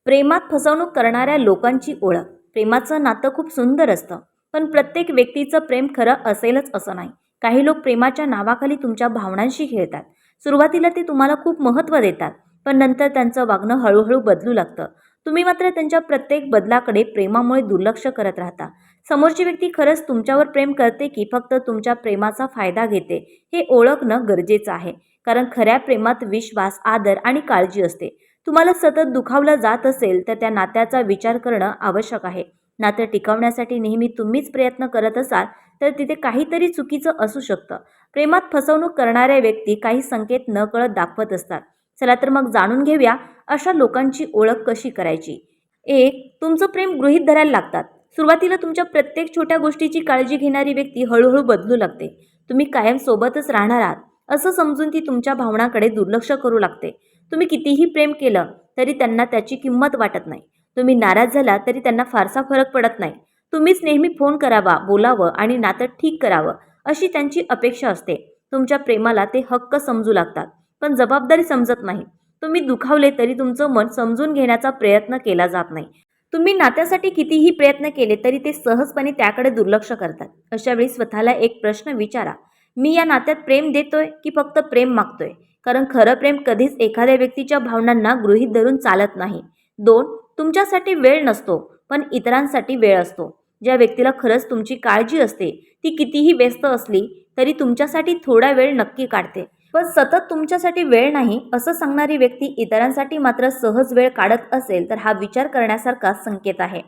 प्रेमात फसवणूक करणाऱ्या लोकांची ओळख. प्रेमाचं नातं खूप सुंदर असतं, पण प्रत्येक व्यक्तीचं प्रेम खरं असेलच असं नाही. काही लोक प्रेमाच्या नावाखाली तुमच्या भावनांशी खेळतात. सुरुवातीला ते तुम्हाला खूप महत्त्व देतात, पण नंतर त्यांचं वागणं हळूहळू बदलू लागतं. तुम्ही मात्र त्यांच्या प्रत्येक बदलाकडे प्रेमामुळे दुर्लक्ष करत राहता. समोरची व्यक्ती खरंच तुमच्यावर प्रेम करते की फक्त तुमच्या प्रेमाचा फायदा घेते, हे ओळखणं गरजेचं आहे. कारण खऱ्या प्रेमात विश्वास, आदर आणि काळजी असते. तुम्हाला सतत दुखावलं जात असेल तर त्या नात्याचा विचार करणं आवश्यक आहे. नातं टिकवण्यासाठी नेहमी तुम्हीच प्रयत्न करत असाल तर तिथे काहीतरी चुकीचं असू शकतं. प्रेमात फसवणूक करणाऱ्या व्यक्ती काही संकेत नकळत दाखवत असतात. चला तर मग जाणून घेऊया अशा लोकांची ओळख कशी करायची. 1. तुमचं प्रेम गृहीत धरायला लागतात. सुरुवातीला तुमच्या प्रत्येक छोट्या गोष्टीची काळजी घेणारी व्यक्ती हळूहळू बदलू लागते. तुम्ही कायम सोबतच राहणार आहात असं समजून ती तुमच्या भावनांकडे दुर्लक्ष करू लागते. तुम्ही कितीही प्रेम केलं तरी त्यांना त्याची किंमत वाटत नाही. तुम्ही नाराज झाला तरी त्यांना फारसा फरक पडत नाही. तुम्हीच नेहमी फोन करावा, बोलावं आणि नातं ठीक करावं अशी त्यांची अपेक्षा असते. तुमच्या प्रेमाला ते हक्क समजू लागतात, पण जबाबदारी समजत नाही. तुम्ही दुखावले तरी तुमचं मन समजून घेण्याचा प्रयत्न केला जात नाही. तुम्ही नात्यासाठी कितीही प्रयत्न केले तरी ते सहजपणे त्याकडे दुर्लक्ष करतात. अशा वेळी स्वतःला एक प्रश्न विचारा, मी या नात्यात प्रेम देतोय की फक्त प्रेम मागतोय? कारण खरं प्रेम कधीच एखाद्या व्यक्तीच्या भावनांना गृहीत धरून चालत नाही. 2. तुमच्यासाठी वेळ नसतो, पण इतरांसाठी वेळ असतो. ज्या व्यक्तीला खरंच तुमची काळजी असते ती कितीही व्यस्त असली तरी तुमच्यासाठी थोडा वेळ नक्की काढते. पण सतत तुमच्यासाठी वेळ नाही असं सांगणारी व्यक्ती इतरांसाठी मात्र सहज वेळ काढत असेल तर हा विचार करण्यासारखा संकेत आहे.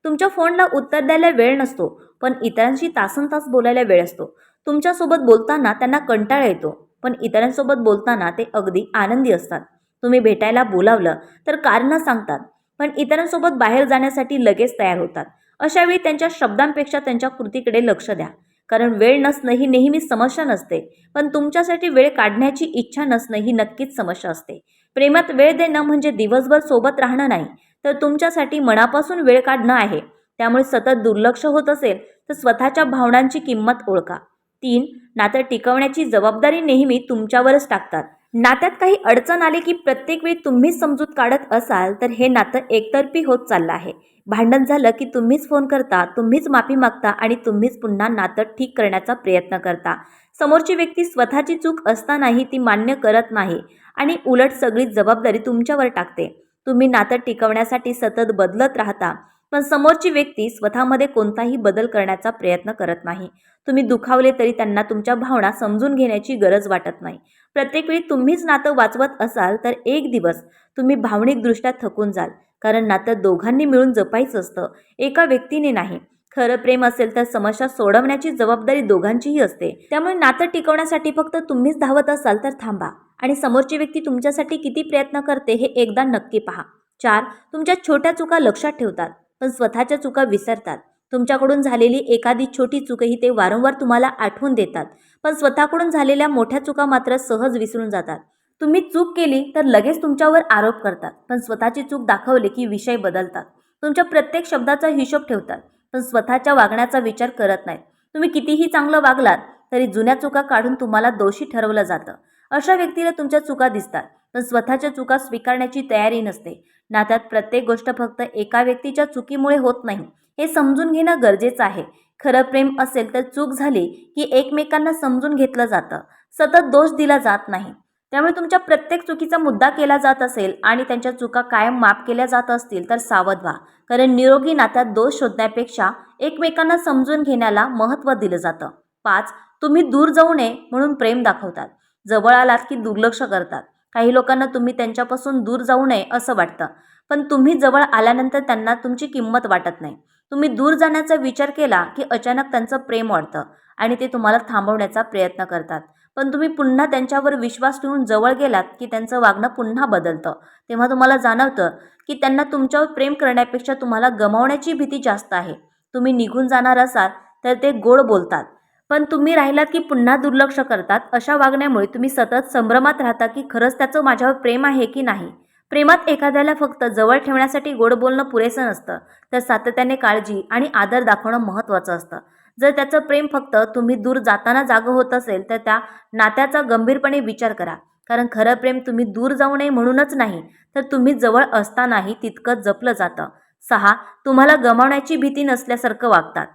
तुमच्या फोनला उत्तर द्यायला वेळ नसतो, पण इतरांशी तासनतास बोलायला वेळ असतो. तुमच्यासोबत बोलताना त्यांना कंटाळा येतो, पण इतरांसोबत बोलताना ते अगदी आनंदी असतात. तुम्ही भेटायला बोलावलं तर कारणं सांगतात, पण इतरांसोबत बाहेर जाण्यासाठी लगेच तयार होतात. अशावेळी त्यांच्या शब्दांपेक्षा त्यांच्या कृतीकडे लक्ष द्या. कारण वेळ नसणं ही नेहमी समस्या नसते, पण तुमच्यासाठी वेळ काढण्याची इच्छा नसणं ही नक्कीच समस्या असते. प्रेमात वेळ देणं म्हणजे दिवसभर सोबत राहणं नाही, तर तुमच्यासाठी मनापासून वेळ काढणं आहे. त्यामुळे सतत दुर्लक्ष होत असेल तर स्वतःच्या भावनांची किंमत ओळखा. 3. नातं टिकवण्याची जबाबदारी नेहमी तुमच्यावरच टाकतात. नात्यात काही अडचण आली की प्रत्येक वेळी तुम्हीच समजूत काढत असाल तर हे नातं एकतर्फी होत चाललं आहे. भांडण झालं की तुम्हीच फोन करता, तुम्हीच माफी मागता आणि तुम्हीच पुन्हा नातं ठीक करण्याचा प्रयत्न करता. समोरची व्यक्ती स्वतःची चूक असतानाही ती मान्य करत नाही आणि उलट सगळी जबाबदारी तुमच्यावर टाकते. तुम्ही नातं टिकवण्यासाठी सतत बदलत राहता, पण समोरची व्यक्ती स्वतःमध्ये कोणताही बदल करण्याचा प्रयत्न करत नाही. तुम्ही दुखावले तरी त्यांना तुमच्या भावना समजून घेण्याची गरज वाटत नाही. प्रत्येक वेळी तुम्हीच नातं वाचवत असाल तर एक दिवस तुम्ही भावनिकदृष्ट्या थकून जाल. कारण नातं दोघांनी मिळून जपायचं असतं, एका व्यक्तीने नाही. खरं प्रेम असेल तर समस्या सोडवण्याची जबाबदारी दोघांचीही असते. त्यामुळे नातं टिकवण्यासाठी फक्त तुम्हीच धावत असाल तर थांबा आणि समोरची व्यक्ती तुमच्यासाठी किती प्रयत्न करते हे एकदा नक्की पहा. 4. तुमच्या छोट्या चुका लक्षात ठेवतात, पण स्वतःच्या चुका विसरतात. तुमच्याकडून झालेली एखादी छोटी चूकही ते वारंवार तुम्हाला आठवून देतात, पण स्वतःकडून झालेल्या मोठ्या चुका मात्र सहज विसरून जातात. तुम्ही चूक केली तर लगेच तुमच्यावर आरोप करतात, पण स्वतःची चूक दाखवली की विषय बदलतात. तुमच्या प्रत्येक शब्दाचा हिशोब ठेवतात, पण स्वतःच्या वागण्याचा विचार करत नाहीत. तुम्ही कितीही चांगलं वागलात तरी जुन्या चुका काढून तुम्हाला दोषी ठरवलं जातं. अशा व्यक्तीला तुमच्या चुका दिसतात, पण स्वतःच्या चुका स्वीकारण्याची तयारी नसते. नात्यात प्रत्येक गोष्ट फक्त एका व्यक्तीच्या चुकीमुळे होत नाही, हे समजून घेणं गरजेचं आहे. खरं प्रेम असेल तर चूक झाली की एकमेकांना समजून घेतलं जातं, सतत दोष दिला जात नाही. त्यामुळे तुमच्या प्रत्येक चुकीचा मुद्दा केला जात असेल आणि त्यांच्या चुका कायम माफ केल्या जात असतील तर सावध व्हा. कारण निरोगी नात्यात दोष शोधण्यापेक्षा एकमेकांना समजून घेण्याला महत्त्व दिलं जातं. 5. तुम्ही दूर जाऊ नये म्हणून प्रेम दाखवतात. जवळ आलात की दुर्लक्ष करतात. काही लोकांना तुम्ही त्यांच्यापासून दूर जाऊ नये असं वाटतं, पण तुम्ही जवळ आल्यानंतर त्यांना तुमची किंमत वाटत नाही. तुम्ही दूर जाण्याचा विचार केला की अचानक त्यांचं प्रेम वाढतं आणि ते तुम्हाला थांबवण्याचा प्रयत्न करतात. पण तुम्ही पुन्हा त्यांच्यावर विश्वास ठेवून जवळ गेलात की त्यांचं वागणं पुन्हा बदलतं. तेव्हा तुम्हाला जाणवतं की त्यांना तुमच्यावर प्रेम करण्यापेक्षा तुम्हाला गमावण्याची भीती जास्त आहे. तुम्ही निघून जाणार असाल तर ते गोड बोलतात, पण तुम्ही राहिलात की पुन्हा दुर्लक्ष करतात. अशा वागण्यामुळे तुम्ही सतत संभ्रमात राहता की खरंच त्याचं माझ्यावर प्रेम आहे की नाही. प्रेमात एखाद्याला फक्त जवळ ठेवण्यासाठी गोड बोलणं पुरेसं नसतं, तर सातत्याने काळजी आणि आदर दाखवणं महत्त्वाचं असतं. जर त्याचं प्रेम फक्त तुम्ही दूर जाताना जागं होत असेल तर त्या नात्याचा गंभीरपणे विचार करा. कारण खरं प्रेम तुम्ही दूर जाऊ नये म्हणूनच नाही, तर तुम्ही जवळ असतानाही तितकं जपलं जातं. 6. तुम्हाला गमावण्याची भीती नसल्यासारखं वागतात.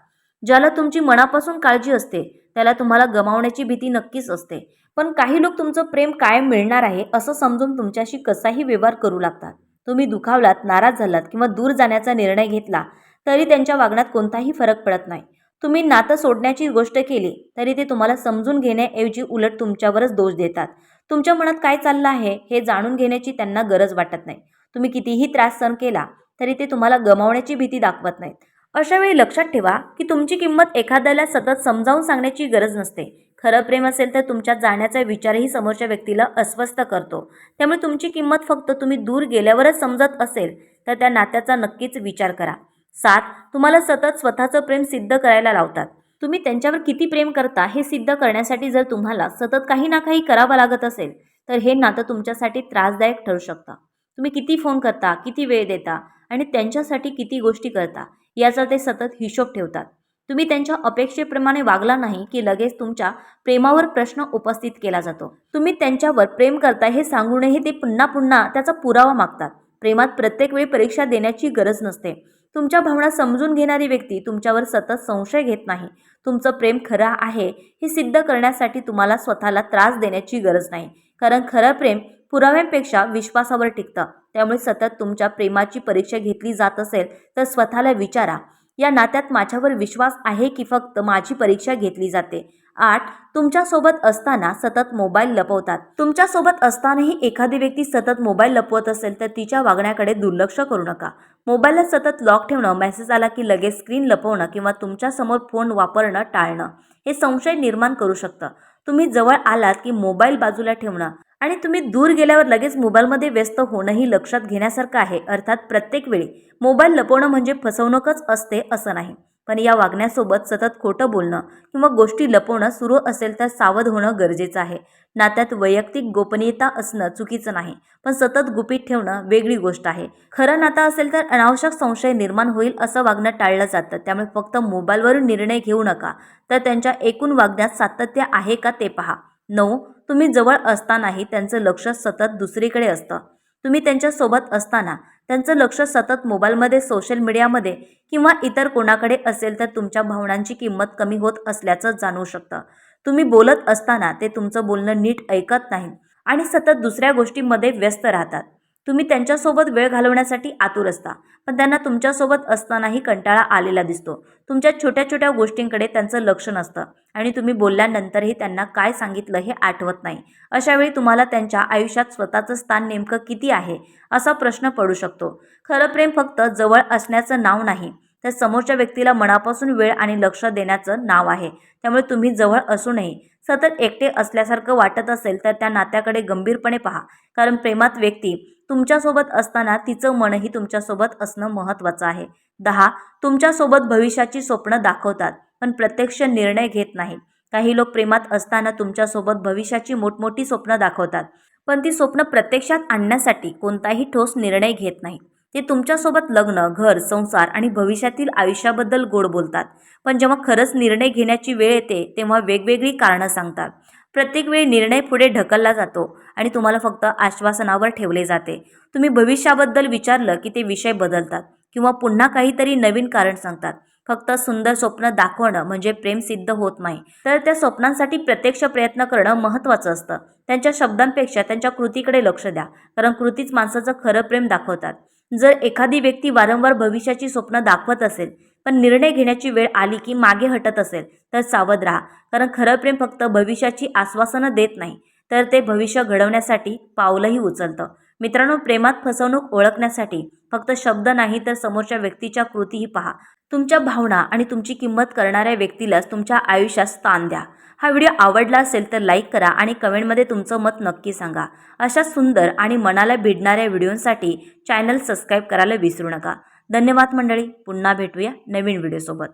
ज्याला तुमची मनापासून काळजी असते, त्याला तुम्हाला गमावण्याची भीती नक्कीच असते. पण काही लोक तुमचं प्रेम कायम मिळणार आहे असं समजून तुमच्याशी कसाही व्यवहार करू लागतात. तुम्ही दुखावलात, नाराज झालात किंवा दूर जाण्याचा निर्णय घेतला, तरी त्यांच्या वागण्यात कोणताही फरक पडत नाही. तुम्ही नातं सोडण्याची गोष्ट केली, तरी ते तुम्हाला समजून घेण्याऐवजी उलट तुमच्यावरच दोष देतात. तुमच्या मनात काय चाललं आहे हे जाणून घेण्याची त्यांना गरज वाटत नाही. तुम्ही कितीही त्रास सहन केला, तरी ते तुम्हाला गमावण्याची भीती दाखवत नाहीत. अशा वेळी लक्षात ठेवा की तुमची किंमत एखाद्याला सतत समजावून सांगण्याची गरज नसते. खरं प्रेम असेल तर तुमच्या जाण्याचा विचारही समोरच्या व्यक्तीला अस्वस्थ करतो. त्यामुळे तुमची किंमत फक्त तुम्ही दूर गेल्यावरच समजत असेल तर त्या नात्याचा नक्कीच विचार करा. 7. तुम्हाला सतत स्वतःचं प्रेम सिद्ध करायला लावतात. तुम्ही त्यांच्यावर किती प्रेम करता हे सिद्ध करण्यासाठी जर तुम्हाला सतत काही ना काही करावं लागत असेल, तर हे नातं तुमच्यासाठी त्रासदायक ठरू शकतं. तुम्ही किती फोन करता, किती वेळ देता आणि त्यांच्यासाठी किती गोष्टी करता याचा ते सतत हिशोब ठेवतात. तुम्ही त्यांच्या अपेक्षेप्रमाणे वागला नाही की लगेच तुमच्या प्रेमावर प्रश्न उपस्थित केला जातो. तुम्ही त्यांच्यावर प्रेम करता हे सांगूनही ते पुन्हा पुन्हा त्याचा पुरावा मागतात. प्रेमात प्रत्येक वेळी परीक्षा देण्याची गरज नसते. तुमच्या भावना समजून घेणारी व्यक्ती तुमच्यावर सतत संशय घेत नाही. तुमचं प्रेम खरं आहे हे सिद्ध करण्यासाठी तुम्हाला स्वतःला त्रास देण्याची गरज नाही. कारण खरं प्रेम पुराव्यांपेक्षा विश्वासावर टिकतं. त्यामुळे सतत तुमच्या प्रेमाची परीक्षा घेतली जात असेल तर स्वतःला विचारा, या नात्यात माझ्यावर विश्वास आहे की फक्त माझी परीक्षा घेतली जाते. 8. तुमच्यासोबत असताना सतत मोबाईल लपवतात. तुमच्यासोबत असतानाही एखादी व्यक्ती सतत मोबाईल लपवत असेल तर तिच्या वागण्याकडे दुर्लक्ष करू नका. मोबाईलला सतत लॉक ठेवणं, मेसेज आला की लगेच स्क्रीन लपवणं किंवा तुमच्यासमोर फोन वापरणं टाळणं हे संशय निर्माण करू शकतं. तुम्ही जवळ आलात की मोबाईल बाजूला ठेवणं आणि तुम्ही दूर गेल्यावर लगेच मोबाईलमध्ये व्यस्त होणंही लक्षात घेण्यासारखं आहे. अर्थात प्रत्येक वेळी मोबाईल लपवणं म्हणजे फसवणूकच असते असं नाही. पण या वागण्यासोबत सतत खोटं बोलणं किंवा गोष्टी लपवणं सुरू असेल तर सावध होणं गरजेचं आहे. नात्यात वैयक्तिक गोपनीयता असणं चुकीचं नाही, पण सतत गुपित ठेवणं वेगळी गोष्ट आहे. खरं नातं असेल तर अनावश्यक संशय निर्माण होईल असं वागणं टाळलं जातं. त्यामुळे फक्त मोबाईलवरून निर्णय घेऊ नका, तर त्यांच्या एकूण वागण्यात सातत्य आहे का ते पहा. 9. तुम्ही जवळ असतानाही त्यांचं लक्ष सतत दुसरीकडे असतं. तुम्ही त्यांच्यासोबत असताना त्यांचं लक्ष सतत मोबाईलमध्ये, सोशल मीडियामध्ये किंवा इतर कोणाकडे असेल तर तुमच्या भावनांची किंमत कमी होत असल्याचं जाणवू शकतं. तुम्ही बोलत असताना ते तुमचं बोलणं नीट ऐकत नाहीत आणि सतत दुसऱ्या गोष्टींमध्ये व्यस्त राहतात. तुम्ही त्यांच्यासोबत वेळ घालवण्यासाठी आतुर असता, पण त्यांना तुमच्यासोबत असतानाही कंटाळा आलेला दिसतो. तुमच्या छोट्या छोट्या गोष्टींकडे त्यांचं लक्ष नसतं आणि तुम्ही बोलल्यानंतरही त्यांना काय सांगितलं हे आठवत नाही. अशा वेळी तुम्हाला त्यांच्या आयुष्यात स्वतःचं स्थान नेमकं किती आहे असा प्रश्न पडू शकतो. खरं प्रेम फक्त जवळ असण्याचं नाव नाही, तर समोरच्या व्यक्तीला मनापासून वेळ आणि लक्ष देण्याचं नाव आहे. त्यामुळे तुम्ही जवळ असूनही सतत एकटे असल्यासारखं वाटत असेल तर त्या नात्याकडे गंभीरपणे पहा. कारण प्रेमात व्यक्ती तुमच्यासोबत असताना तिचं मनही तुमच्यासोबत असणं महत्त्वाचं आहे. 10. तुमच्यासोबत भविष्याची स्वप्न दाखवतात, पण प्रत्यक्ष निर्णय घेत नाहीत. काही लोक प्रेमात असताना तुमच्यासोबत भविष्याची मोठमोठी स्वप्न दाखवतात, पण ती स्वप्न प्रत्यक्षात आणण्यासाठी कोणताही ठोस निर्णय घेत नाहीत. ते तुमच्यासोबत लग्न, घर, संसार आणि भविष्यातील आयुष्याबद्दल गोड बोलतात, पण जेव्हा खरंच निर्णय घेण्याची वेळ येते तेव्हा वेगवेगळी कारणं सांगतात. प्रत्येक वेळी निर्णय पुढे ढकलला जातो आणि तुम्हाला फक्त आश्वासनावर ठेवले जाते. तुम्ही भविष्याबद्दल विचारलं की ते विषय बदलतात किंवा पुन्हा काहीतरी नवीन कारण सांगतात. फक्त सुंदर स्वप्न दाखवणं म्हणजे प्रेम सिद्ध होत नाही, तर त्या स्वप्नांसाठी प्रत्यक्ष प्रयत्न करणं महत्त्वाचं असतं. त्यांच्या शब्दांपेक्षा त्यांच्या कृतीकडे लक्ष द्या, कारण कृतीच माणसाचं खरं प्रेम दाखवतात. जर एखादी व्यक्ती वारंवार भविष्याची स्वप्न दाखवत असेल, पण निर्णय घेण्याची वेळ आली की मागे हटत असेल, तर सावध राहा. कारण खरं प्रेम फक्त भविष्याची आश्वासनं देत नाही, तर ते भविष्य घडवण्यासाठी पावलंही उचलतं. मित्रांनो, प्रेमात फसवणूक ओळखण्यासाठी फक्त शब्द नाही तर समोरच्या व्यक्तीच्या कृतीही पहा. तुमच्या भावना आणि तुमची किंमत करणाऱ्या व्यक्तीलाच तुमच्या आयुष्यात स्थान द्या. हा व्हिडिओ आवडला असेल तर लाईक करा आणि कमेंटमध्ये तुमचं मत नक्की सांगा. अशा सुंदर आणि मनाला भिडणाऱ्या व्हिडिओंसाठी चॅनल सबस्क्राईब करायला विसरू नका. धन्यवाद मंडळी. पुन्हा भेटूया नवीन व्हिडिओसोबत.